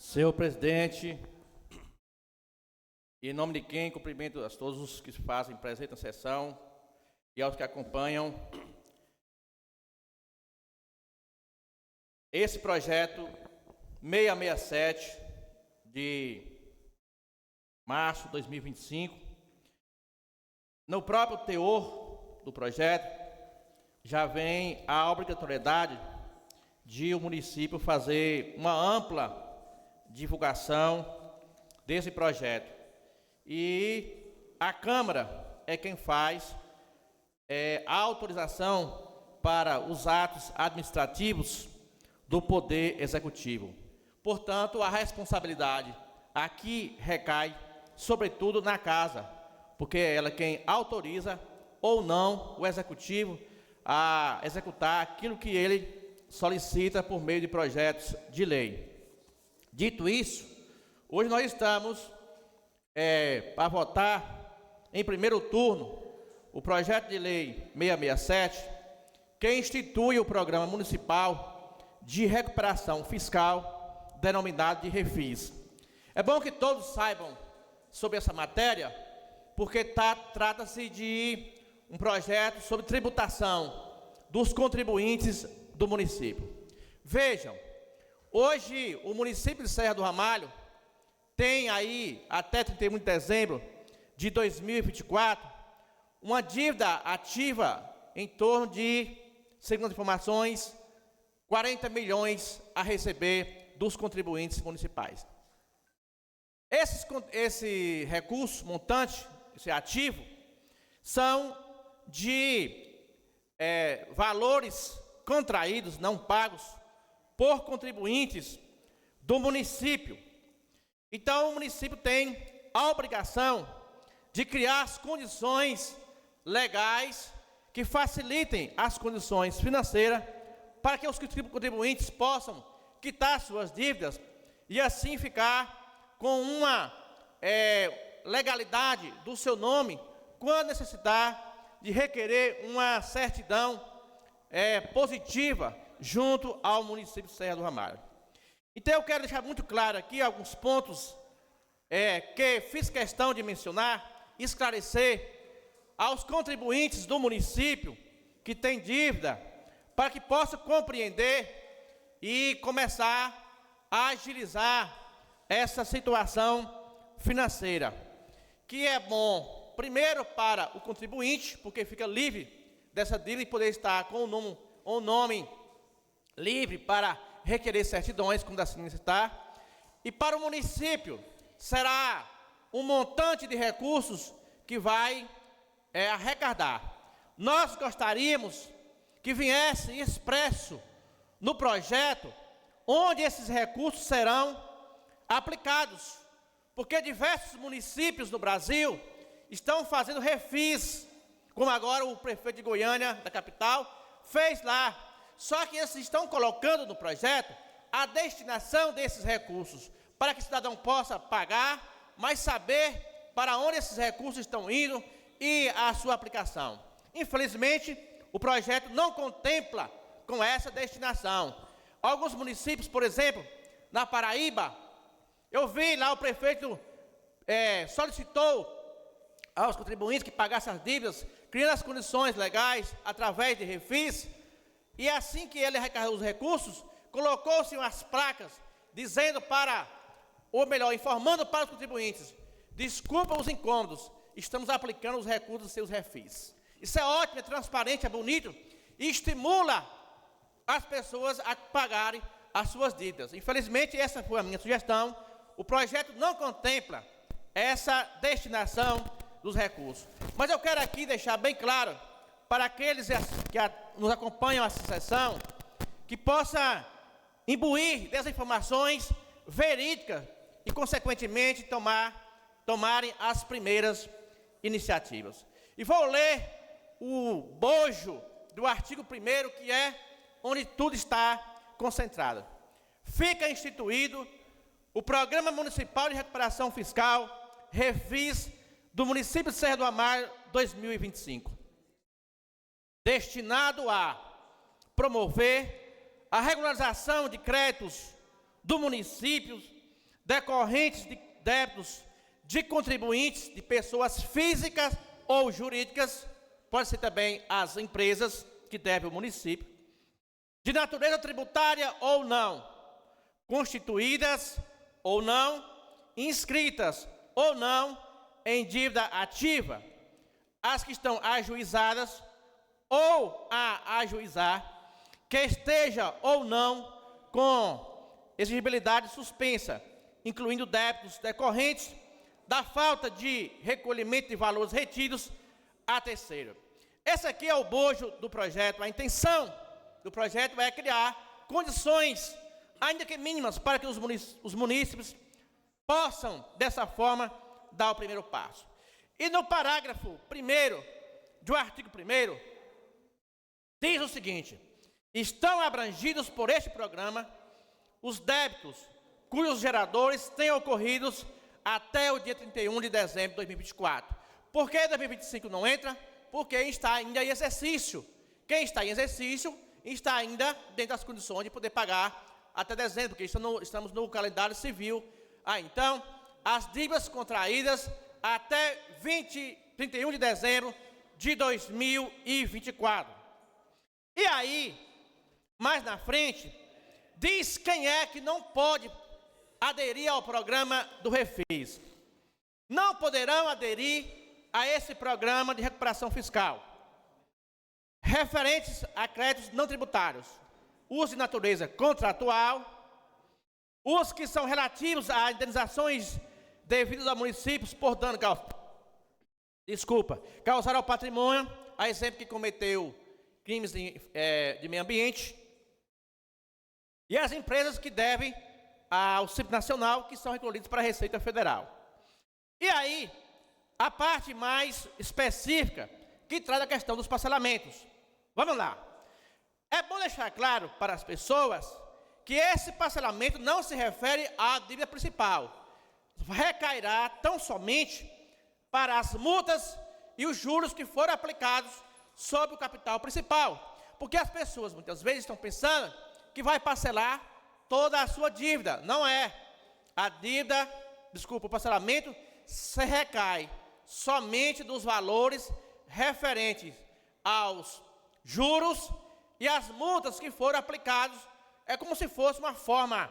Senhor presidente, em nome de quem cumprimento a todos os que fazem presente na sessão e aos que acompanham esse projeto 667 de março de 2025. No próprio teor do projeto já vem a obrigatoriedade de o município fazer uma ampla divulgação desse projeto. E a Câmara é quem faz a autorização para os atos administrativos do Poder Executivo. Portanto, a responsabilidade aqui recai, sobretudo, na Casa, porque ela é quem autoriza ou não o Executivo a executar aquilo que ele solicita por meio de projetos de lei. Dito isso, hoje nós estamos para votar em primeiro turno o projeto de lei 667, que institui o Programa Municipal de Recuperação Fiscal, denominado de Refis. É bom que todos saibam sobre essa matéria, porque trata-se de um projeto sobre tributação dos contribuintes do município. Vejam, hoje o município de Serra do Ramalho tem aí, até 31 de dezembro de 2024, uma dívida ativa em torno de, segundo as informações, 40 milhões a receber dos contribuintes municipais. Esse recurso montante, esse ativo, são de valores contraídos, não pagos, por contribuintes do município. Então, o município tem a obrigação de criar as condições legais que facilitem as condições financeiras para que os contribuintes possam quitar suas dívidas e assim ficar com uma legalidade do seu nome quando necessitar de requerer uma certidão positiva junto ao município de Serra do Ramalho. Então eu quero deixar muito claro aqui alguns pontos que fiz questão de mencionar, esclarecer aos contribuintes do município que têm dívida, para que possam compreender e começar a agilizar essa situação financeira, que é bom, primeiro, para o contribuinte, porque fica livre dessa dívida e poder estar com o nome livre para requerer certidões, quando assim necessitar. E para o município, será um montante de recursos que vai arrecadar. Nós gostaríamos que viesse expresso no projeto onde esses recursos serão aplicados, porque diversos municípios do Brasil estão fazendo refis, como agora o prefeito de Goiânia, da capital, fez lá. Só que eles estão colocando no projeto a destinação desses recursos, para que o cidadão possa pagar, mas saber para onde esses recursos estão indo e a sua aplicação. Infelizmente, o projeto não contempla com essa destinação. Alguns municípios, por exemplo, na Paraíba, eu vi lá o prefeito solicitou aos contribuintes que pagassem as dívidas, criando as condições legais através de refis, e assim que ele arrecadou os recursos, colocou-se umas placas dizendo informando para os contribuintes: desculpa os incômodos, estamos aplicando os recursos dos seus refis. Isso é ótimo, é transparente, é bonito e estimula as pessoas a pagarem as suas dívidas. Infelizmente, essa foi a minha sugestão. O projeto não contempla essa destinação dos recursos. Mas eu quero aqui deixar bem claro para aqueles que nos acompanham essa sessão, que possa imbuir dessas informações verídicas e, consequentemente, tomarem as primeiras iniciativas. E vou ler o bojo do artigo 1º, que é onde tudo está concentrado. Fica instituído o Programa Municipal de Recuperação Fiscal, Refis, do município de Serra do Ramalho 2025, destinado a promover a regularização de créditos do município decorrentes de débitos de contribuintes de pessoas físicas ou jurídicas, pode ser também as empresas que devem ao município, de natureza tributária ou não, constituídas ou não, inscritas ou não em dívida ativa, as que estão ajuizadas ou a ajuizar, que esteja ou não com exigibilidade suspensa, incluindo débitos decorrentes da falta de recolhimento de valores retidos a terceiro. Esse aqui é o bojo do projeto. A intenção do projeto é criar condições, ainda que mínimas, para que os munícipes possam, dessa forma, dar o primeiro passo. E no parágrafo 1º do artigo 1º, diz o seguinte: estão abrangidos por este programa os débitos cujos geradores tenham ocorridos até o dia 31 de dezembro de 2024. Por que 2025 não entra? Porque está ainda em exercício. Quem está em exercício está ainda dentro das condições de poder pagar até dezembro, porque estamos no calendário civil. Então, as dívidas contraídas até 31 de dezembro de 2024. E aí, mais na frente, diz quem é que não pode aderir ao programa do Refis. Não poderão aderir a esse programa de recuperação fiscal referentes a créditos não tributários, os de natureza contratual, os que são relativos a indenizações devidas a municípios por dano causado ao patrimônio, a exemplo que cometeu crimes de meio ambiente, e as empresas que devem ao Simples Nacional, que são recolhidos para a Receita Federal. E aí, a parte mais específica, que traz a questão dos parcelamentos. Vamos lá. É bom deixar claro para as pessoas que esse parcelamento não se refere à dívida principal. Recairá tão somente para as multas e os juros que foram aplicados sobre o capital principal. Porque as pessoas muitas vezes estão pensando que vai parcelar toda a sua dívida. Não é. A dívida, o parcelamento se recai somente dos valores referentes aos juros e as multas que foram aplicados. É como se fosse uma forma,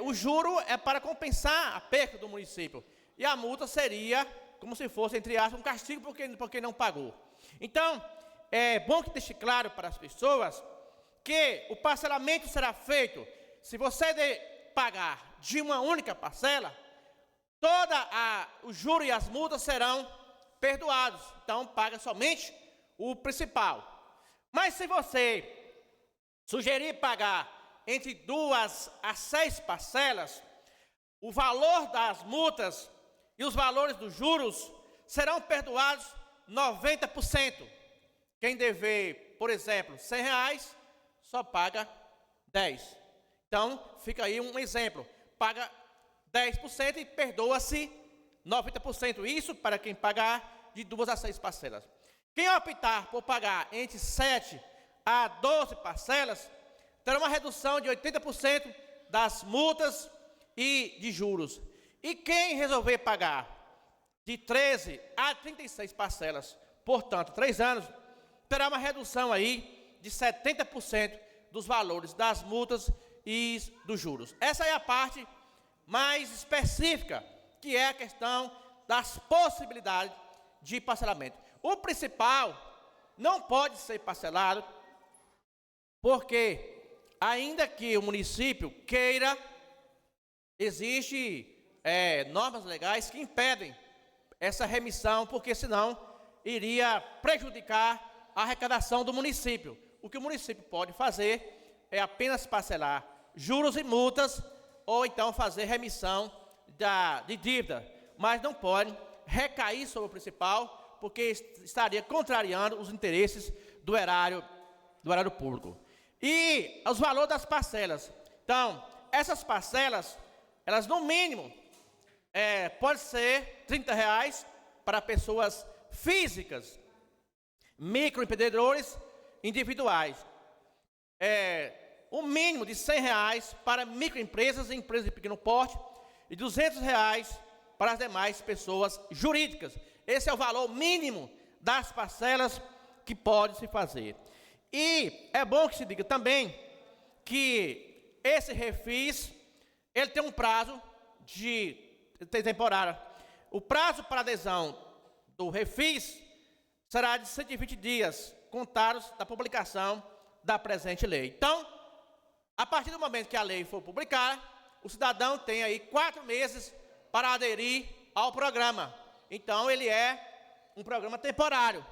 o juro é para compensar a perda do município, e a multa seria como se fosse, entre aspas, um castigo porque não pagou. Então, é bom que deixe claro para as pessoas que o parcelamento será feito, se você pagar de uma única parcela, o juro e as multas serão perdoados. Então, paga somente o principal. Mas se você sugerir pagar entre 2 a 6 parcelas, o valor das multas e os valores dos juros serão perdoados 90%. Quem dever, por exemplo, R$100, só paga 10. Então, fica aí um exemplo. Paga 10% e perdoa-se 90%. Isso para quem pagar de 2 a 6 parcelas. Quem optar por pagar entre 7 a 12 parcelas, terá uma redução de 80% das multas e de juros. E quem resolver pagar de 13 a 36 parcelas, portanto, 3 anos, terá uma redução aí de 70% dos valores das multas e dos juros. Essa é a parte mais específica, que é a questão das possibilidades de parcelamento. O principal não pode ser parcelado, porque ainda que o município queira, existem normas legais que impedem essa remissão, porque senão iria prejudicar a arrecadação do município. O que o município pode fazer é apenas parcelar juros e multas, ou então fazer remissão de dívida, mas não pode recair sobre o principal, porque estaria contrariando os interesses do erário público. E os valores das parcelas. Então, essas parcelas, elas no mínimo, pode ser R$30 para pessoas físicas, microempreendedores individuais. Um mínimo de R$100 para microempresas e empresas de pequeno porte, e R$ 200 para as demais pessoas jurídicas. Esse é o valor mínimo das parcelas que pode se fazer. E é bom que se diga também que esse refis, ele tem um prazo de temporário. O prazo para adesão do refis será de 120 dias, contados da publicação da presente lei. Então, a partir do momento que a lei for publicada, o cidadão tem aí 4 meses para aderir ao programa. Então, ele é um programa temporário.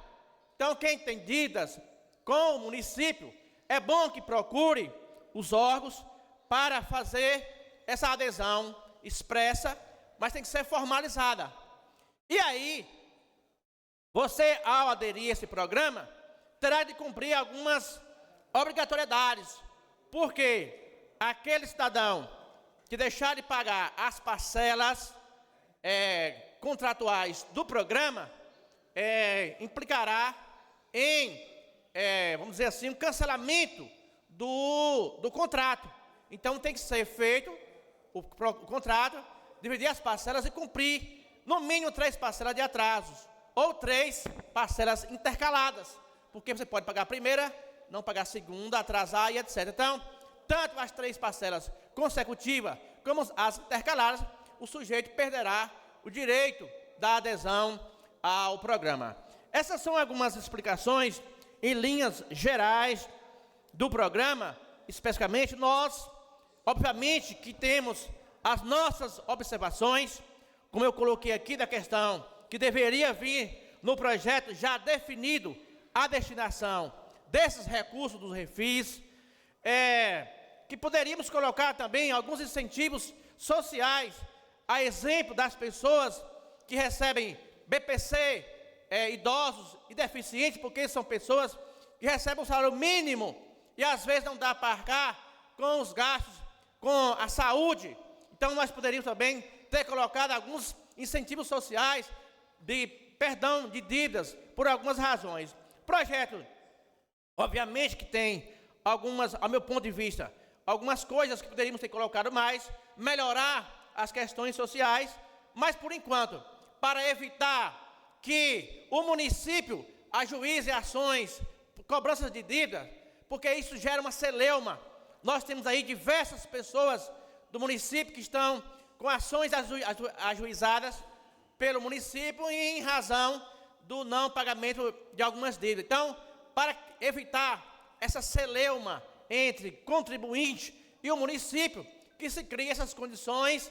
Então, quem tem dívidas com o município, é bom que procure os órgãos para fazer essa adesão expressa, mas tem que ser formalizada. E aí, você, ao aderir a esse programa, terá de cumprir algumas obrigatoriedades, porque aquele cidadão que deixar de pagar as parcelas contratuais do programa, implicará em, vamos dizer assim, um cancelamento do contrato. Então, tem que ser feito o contrato, dividir as parcelas e cumprir, no mínimo, 3 parcelas de atrasos, ou 3 parcelas intercaladas, porque você pode pagar a primeira, não pagar a segunda, atrasar e etc. Então, tanto as 3 parcelas consecutivas como as intercaladas, o sujeito perderá o direito da adesão ao programa. Essas são algumas explicações em linhas gerais do programa. Especificamente, nós, obviamente, que temos as nossas observações, como eu coloquei aqui da questão que deveria vir no projeto já definido a destinação desses recursos dos refis, que poderíamos colocar também alguns incentivos sociais, a exemplo das pessoas que recebem BPC, idosos e deficientes, porque são pessoas que recebem um salário mínimo e às vezes não dá para arcar com os gastos, com a saúde. Então, nós poderíamos também ter colocado alguns incentivos sociais de perdão de dívidas por algumas razões. O projeto, obviamente, que tem algumas, ao meu ponto de vista, algumas coisas que poderíamos ter colocado mais, melhorar as questões sociais, mas, por enquanto, para evitar que o município ajuize ações, cobranças de dívida, porque isso gera uma celeuma. Nós temos aí diversas pessoas do município que estão com ações ajuizadas pelo município em razão do não pagamento de algumas dívidas. Então, para evitar essa celeuma entre contribuinte e o município, que se crie essas condições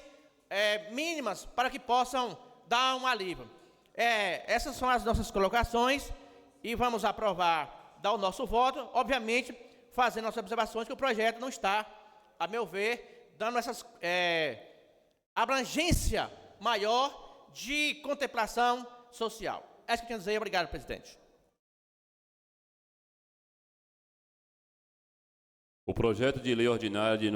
mínimas para que possam dar um alívio. Essas são as nossas colocações e vamos aprovar, dar o nosso voto, obviamente, fazendo nossas observações que o projeto não está, a meu ver, dando essas abrangência maior de contemplação social. É isso que eu quero dizer. Obrigado, presidente. O projeto de lei ordinária de